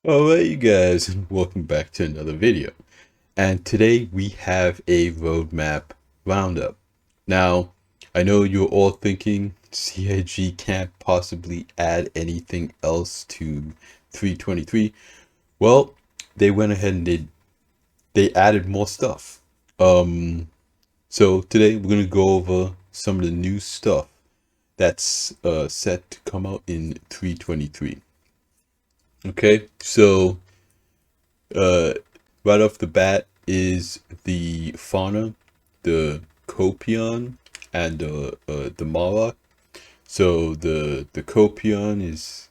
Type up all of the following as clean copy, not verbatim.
Alright, you guys, and welcome back to another video. And today we have a roadmap roundup. Now, I know you're all thinking CIG can't possibly add anything else to 323. Well, they went ahead and they added more stuff. So today we're gonna go over some of the new stuff that's set to come out in 323. Okay, so Uh, right off the bat is the Fauna, the Copion, and the Mara. So the Copion is,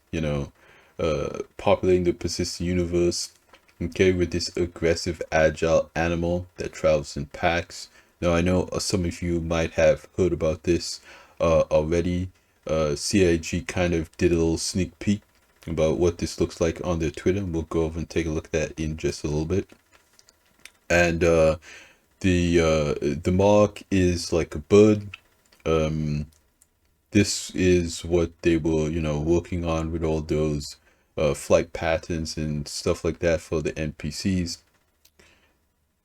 populating the persistent universe, okay, with this aggressive, agile animal that travels in packs. Now, I know some of you might have heard about this already. CIG kind of did a little sneak peek about what this looks like on their Twitter. We'll go over and take a look at that in just a little bit. And the mark is like a bird. Um, this is what they were, working on with all those flight patterns and stuff like that for the NPCs.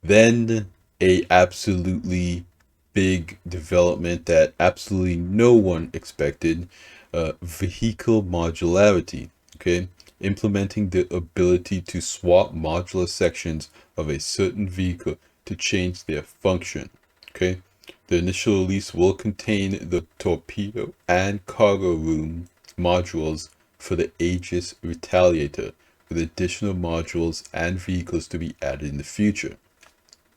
Then a absolutely big development that absolutely no one expected, vehicle modularity. Okay, implementing the ability to swap modular sections of a certain vehicle to change their function. Okay, the initial release will contain the torpedo and cargo room modules for the Aegis Retaliator, with additional modules and vehicles to be added in the future.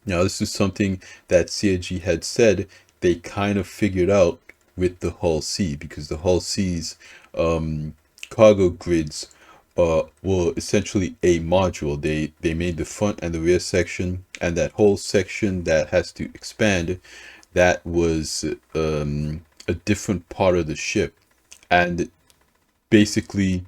Now, this is something that CIG had said they kind of figured out with the Hull C, because the Hull C's cargo grids were essentially a module. They made the front and the rear section, and that whole section that has to expand, that was a different part of the ship. And basically,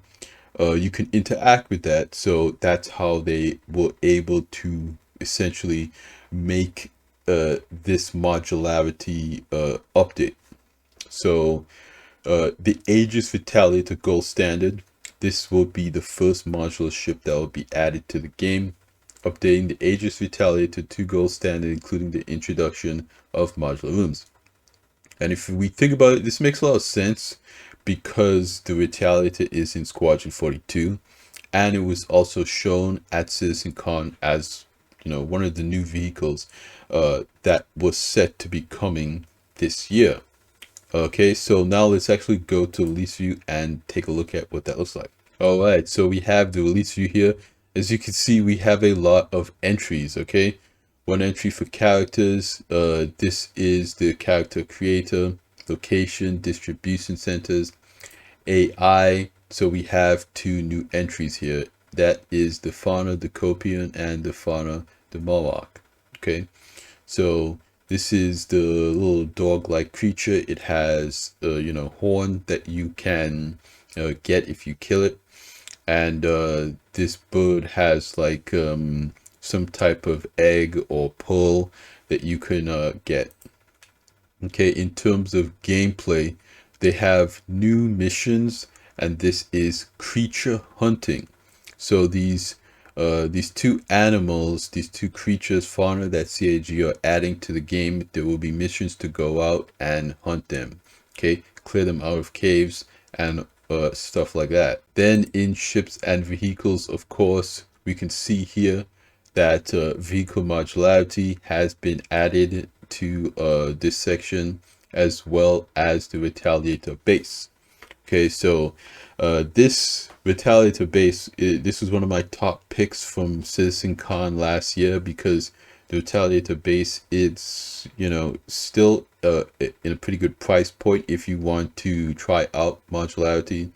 you can interact with that. So that's how they were able to essentially make this modularity update. So the Aegis Retaliator Gold Standard, this will be the first modular ship that will be added to the game, updating the Aegis Retaliator to Gold Standard, including the introduction of modular rooms. And if we think about it, this makes a lot of sense because the Retaliator is in Squadron 42, and it was also shown at CitizenCon as, one of the new vehicles that was set to be coming this year. Okay, so now let's actually go to release view and take a look at what that looks like. All right, so we have the release view here. As you can see, we have a lot of entries, okay? One entry for characters. This is the character creator, location, distribution centers, AI. So we have two new entries here. That is the Fauna, the Copian, and the Fauna, the Moloch. Okay, so this is the little dog-like creature. It has, horn that you can get if you kill it. And this bird has like some type of egg or pearl that you can get. Okay, in terms of gameplay, they have new missions, and this is creature hunting. So these two animals, these two creatures, fauna that CIG are adding to the game, there will be missions to go out and hunt them. Okay, clear them out of caves and stuff like that. Then in ships and vehicles, of course, we can see here that vehicle modularity has been added to this section, as well as the Retaliator base. Okay, so this Retaliator base, this was one of my top picks from CitizenCon last year, because the Retaliator base, it's, still in a pretty good price point if you want to try out modularity.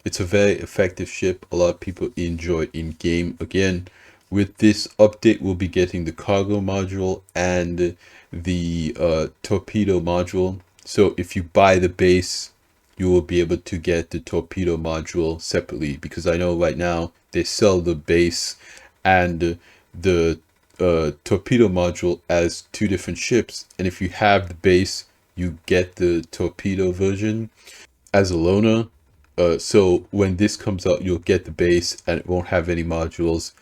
It's a very effective ship. A lot of people enjoy in game. Again, with this update, we'll be getting the cargo module and the torpedo module. So if you buy the base, you will be able to get the torpedo module separately, because I know right now they sell the base and the torpedo module as two different ships. And if you have the base, you get the torpedo version as a loaner. So when this comes out, you'll get the base and it won't have any modules.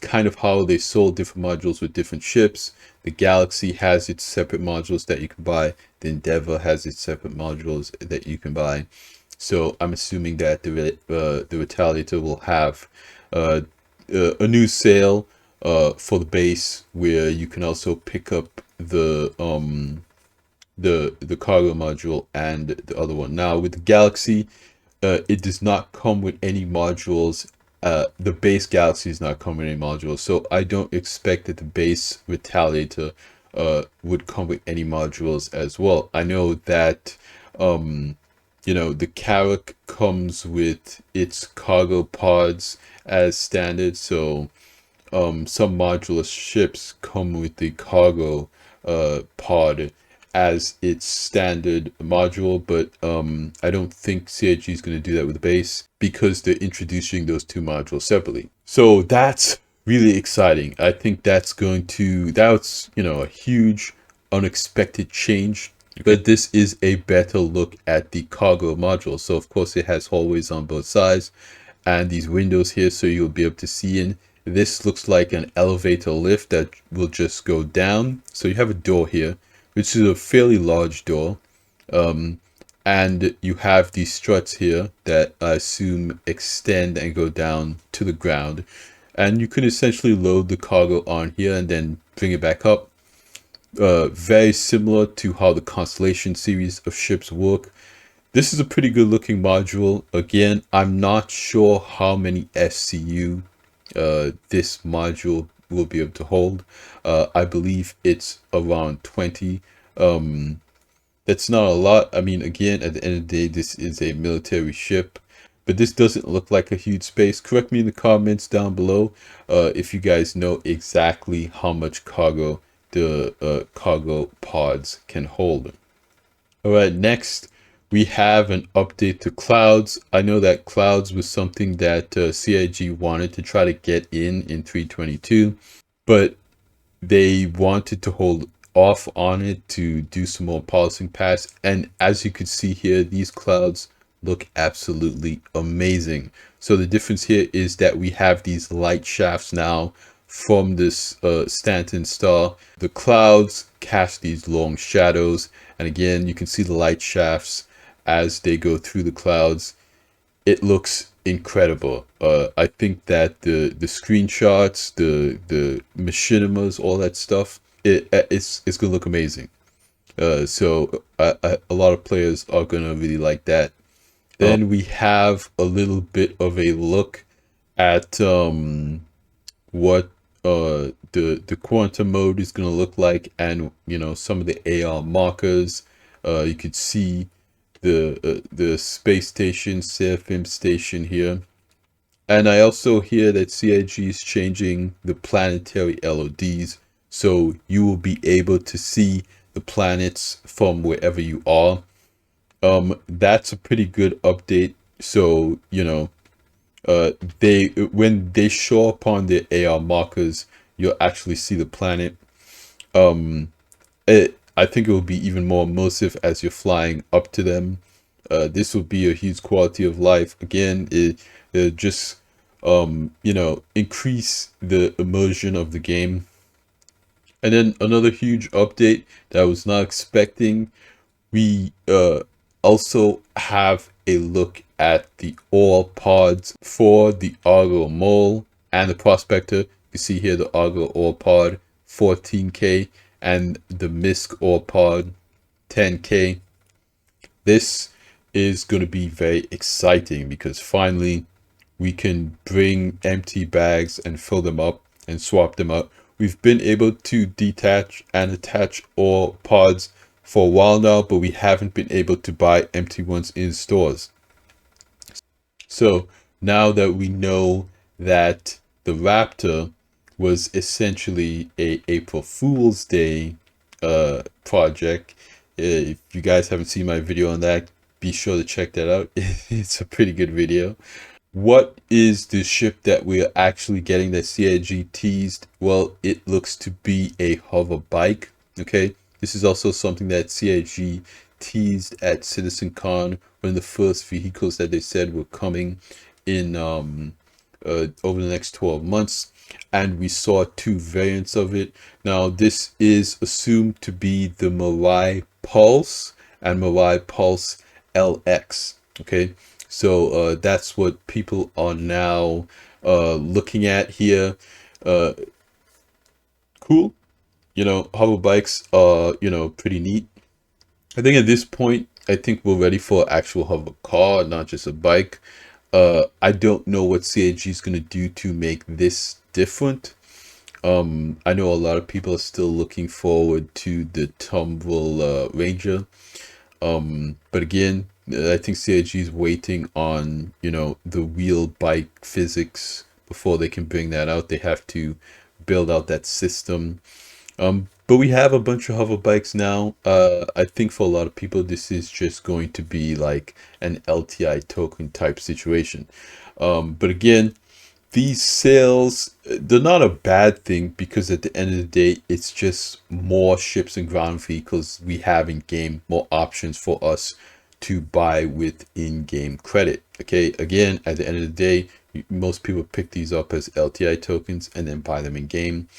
Kind of how they sold different modules with different ships. The Galaxy has its separate modules that you can buy. The Endeavor has its separate modules that you can buy. So I'm assuming that the Retaliator will have uh, a new sale for the base, where you can also pick up the cargo module and the other one. Now with the Galaxy, it does not come with any modules. The base Galaxy does not come with any modules, so I don't expect that the base Retaliator would come with any modules as well. I know that the Carrack comes with its cargo pods as standard, so some modular ships come with the cargo pod as its standard module, but I don't think CIG is going to do that with the base because they're introducing those two modules separately. So that's really exciting. I think that's a huge unexpected change. But this is a better look at the cargo module. So of course it has hallways on both sides and these windows here, so you'll be able to see in. This looks like an elevator lift that will just go down. So you have a door here, which is a fairly large door. And you have these struts here that I assume extend and go down to the ground. And you can essentially load the cargo on here and then bring it back up. Very similar to how the Constellation series of ships work. This is a pretty good looking module. Again, I'm not sure how many SCU this module will be able to hold. I believe it's around 20. That's not a lot. I mean, again, at the end of the day, this is a military ship, but this doesn't look like a huge space. Correct me in the comments down below if you guys know exactly how much cargo the cargo pods can hold. All right, next we have an update to Clouds. I know that Clouds was something that CIG wanted to try to get in 322, but they wanted to hold off on it to do some more polishing pass. And as you can see here, these clouds look absolutely amazing. So the difference here is that we have these light shafts now from this Stanton star. The clouds cast these long shadows, and again you can see the light shafts as they go through the clouds. It looks incredible. I think that the screenshots, the machinimas, all that stuff, it's gonna look amazing. So a lot of players are gonna really like that. Then we have a little bit of a look at what the quantum mode is gonna look like, and some of the AR markers. You could see the space station, Seraphim station here. And I also hear that CIG is changing the planetary LODs, so you will be able to see the planets from wherever you are. That's a pretty good update. So when they show up on the AR markers, you'll actually see the planet. I think it will be even more immersive as you're flying up to them. This will be a huge quality of life. Again, it just increase the immersion of the game. And then another huge update that I was not expecting, we also have a look at the ore pods for the Argo Mole and the Prospector. You can see here the Argo ore pod 14k and the Misk ore pod 10k. This is going to be very exciting because finally we can bring empty bags and fill them up and swap them out. We've been able to detach and attach ore pods for a while now, but we haven't been able to buy empty ones in stores. So now that we know that the Raptor was essentially a April Fool's Day project, if you guys haven't seen my video on that, be sure to check that out. It's a pretty good video. What is the ship that we're actually getting that CIG teased? Well, it looks to be a hover bike. Okay, this is also something that CIG teased at CitizenCon one of the first vehicles that they said were coming in over the next 12 months, and we saw two variants of it. Now, this is assumed to be the Mirai Pulse and Mirai Pulse LX. Okay, so that's what people are now looking at here. Cool. Hover bikes are, pretty neat. I think at this point, I think we're ready for an actual hover car, not just a bike. I don't know what CIG is going to do to make this different. I know a lot of people are still looking forward to the Tumble Ranger. But again, I think CIG is waiting on, the real bike physics before they can bring that out. They have to build out that system. But we have a bunch of hover bikes now. I think for a lot of people, this is just going to be like an LTI token type situation. But again, these sales, they're not a bad thing, because at the end of the day, it's just more ships and ground vehicles we have in game, more options for us to buy with in-game credit. Okay, again, at the end of the day, most people pick these up as LTI tokens and then buy them in game.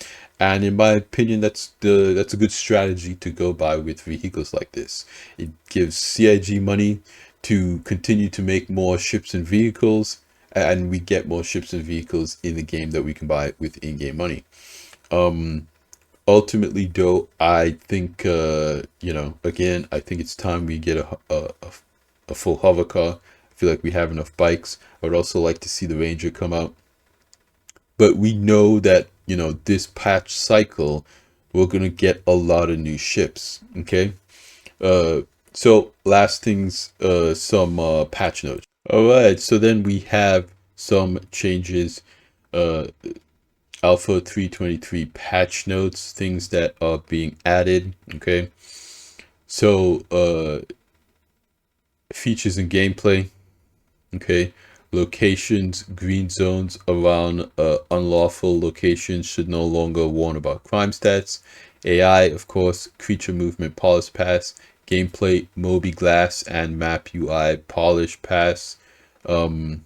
And in my opinion, that's a good strategy to go by with vehicles like this. It gives CIG money to continue to make more ships and vehicles, and we get more ships and vehicles in the game that we can buy with in-game money. Ultimately, though, I think again, I think it's time we get a full hover car. I feel like we have enough bikes. I would also like to see the Ranger come out. But we know that, this patch cycle, we're going to get a lot of new ships. Okay. So last things, some patch notes. All right. So then we have some changes. Alpha 323 patch notes, things that are being added. Okay. So features and gameplay. Okay. Locations, green zones around unlawful locations should no longer warn about crime stats. AI, of course, creature movement polish pass, gameplay, Moby Glass, and map UI polish pass. Then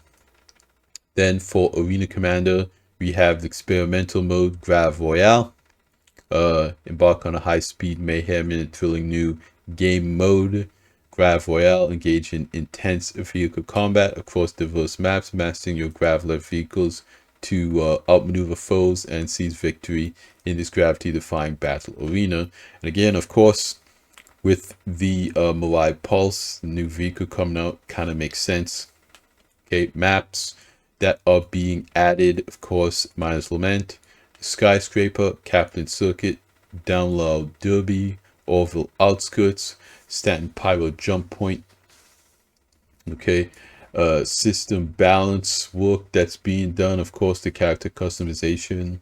for Arena Commander, we have the experimental mode, Grav Royale. Embark on a high-speed mayhem in a thrilling new game mode, Grav Royale. Engage in intense vehicle combat across diverse maps, mastering your grav-led vehicles to outmaneuver foes and seize victory in this gravity-defying battle arena. And again, of course, with the Mirai Pulse, the new vehicle coming out, kind of makes sense. Okay, maps that are being added, of course, Miners Lament, Skyscraper, Kaplan Circuit, Download Derby, Orville Outskirts, Stanton Pyro Jump Point. Okay, system balance work that's being done, of course, the character customization,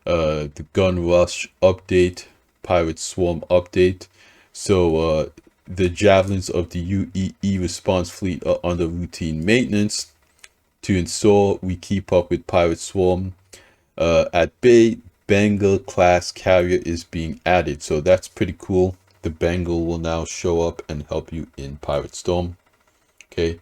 the Gun Rush update, Pirate Swarm update. So the Javelins of the UEE response fleet are under routine maintenance. To ensure we keep up with Pirate Swarm at bay, Bengal class carrier is being added. So that's pretty cool. The Bengal will now show up and help you in Pirate Storm. Okay.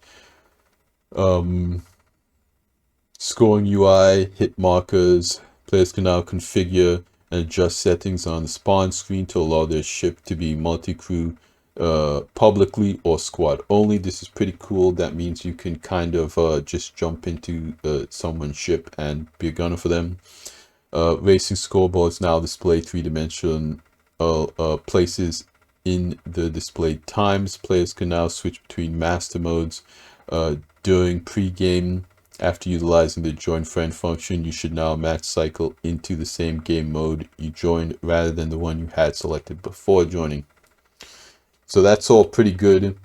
Scoring UI, hit markers. Players can now configure and adjust settings on the spawn screen to allow their ship to be multi-crew publicly or squad only. This is pretty cool. That means you can kind of just jump into someone's ship and be a gunner for them. Racing scoreboards now display three-dimensional places in the displayed times. Players can now switch between master modes during pre-game. After utilizing the join friend function, you should now match cycle into the same game mode you joined rather than the one you had selected before joining. So that's all pretty good.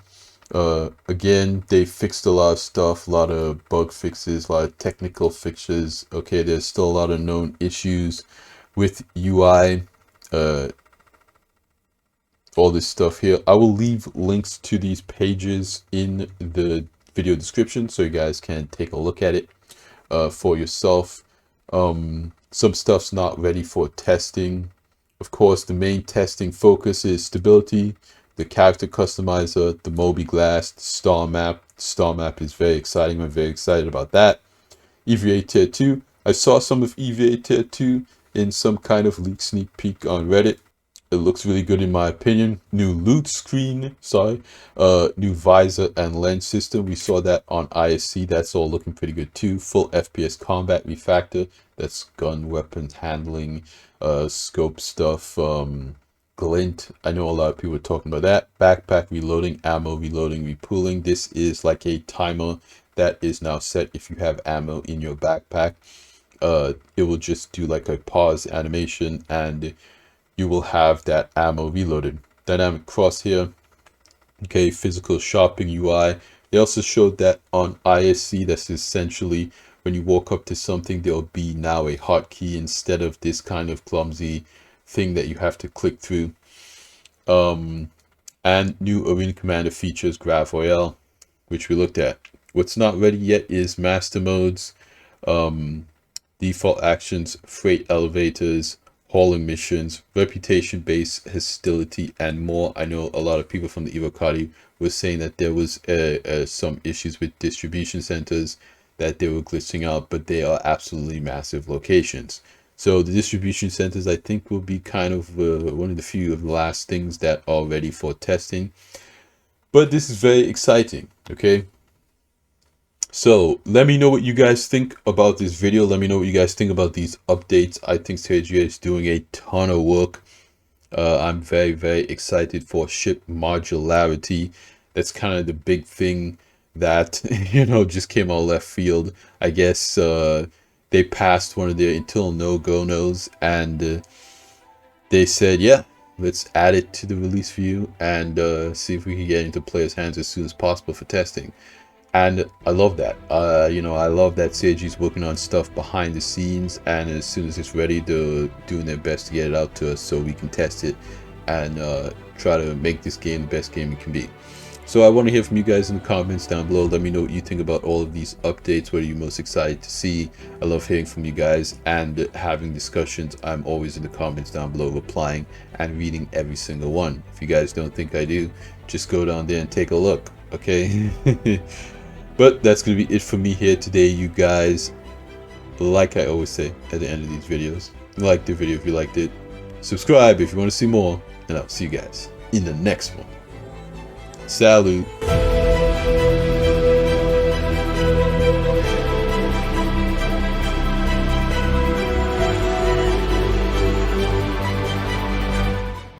Again, they fixed a lot of stuff, a lot of bug fixes, a lot of technical fixes. Okay, there's still a lot of known issues with UI, all this stuff here. I will leave links to these pages in the video description so you guys can take a look at it for yourself. Some stuff's not ready for testing. Of course, the main testing focus is stability. the character customizer, the Moby Glass, the star map. The star map is very exciting. I'm very excited about that. EVA Tier 2. I saw some of EVA Tier 2 in some kind of leak sneak peek on Reddit. It looks really good in my opinion. New loot screen, new visor and lens system. We saw that on aUEC. That's all looking pretty good too. Full FPS combat refactor. That's gun, weapons handling, scope stuff, glint. I know a lot of people are talking about that. Backpack reloading, ammo reloading, repooling. This is like a timer that is now set. If you have ammo in your backpack, it will just do like a pause animation and you will have that ammo reloaded. Dynamic crosshair. Okay, physical shopping UI. They also showed that on aUEC. That's essentially when you walk up to something, there'll be now a hotkey instead of this kind of clumsy thing that you have to click through. And new Arena Commander features Grav Royale, which we looked at. What's not ready yet is master modes, default actions, freight elevators, hauling missions, reputation-based hostility, and more. I know a lot of people from the Evocati were saying that there was some issues with distribution centers, that they were glitching out, but they are absolutely massive locations. So the distribution centers, I think, will be kind of one of the few of the last things that are ready for testing. But this is very exciting, okay? So let me know what you guys think about this video. Let me know what you guys think about these updates. I think CGA is doing a ton of work. I'm very, very excited for ship modularity. That's kind of the big thing that, you know, just came out left field. I guess they passed one of their internal no-go nos and they said, yeah, let's add it to the release view and see if we can get into players' hands as soon as possible for testing. And I love that. You know, I love that CIG is working on stuff behind the scenes, and as soon as it's ready, they're doing their best to get it out to us so we can test it and try to make this game the best game it can be. So I want to hear from you guys in the comments down below. Let me know what you think about all of these updates. What are you most excited to see? I love hearing from you guys and having discussions. I'm always in the comments down below replying and reading every single one. If you guys don't think I do, just go down there and take a look, okay? But that's going to be it for me here today, you guys. Like I always say at the end of these videos, like the video if you liked it, subscribe if you want to see more, and I'll see you guys in the next one. Salute.